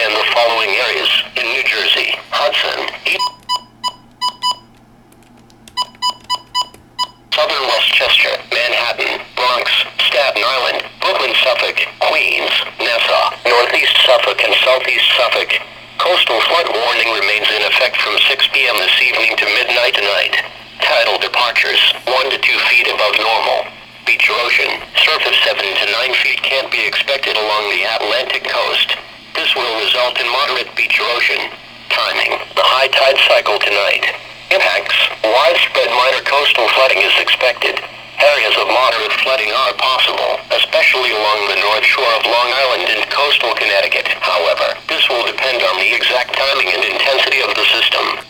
and the following areas in New Jersey: Hudson, Southern Westchester, Manhattan, Bronx, Staten Island, Brooklyn, Suffolk, Queens, Nassau, Northeast Suffolk, and Southeast Suffolk. Coastal flood warning remains in effect from 6 p.m. this evening to midnight tonight. Tidal departures 1 to 2 feet above normal. Beach erosion, surf of 7 to 9 feet can't be expected along the Atlantic coast. This will result in moderate beach erosion. Timing: the high tide cycle tonight. Impacts: widespread minor coastal flooding is expected. Areas of moderate flooding are possible, especially along the north shore of Long Island and coastal Connecticut. However, this will depend on the exact timing and intensity of the system.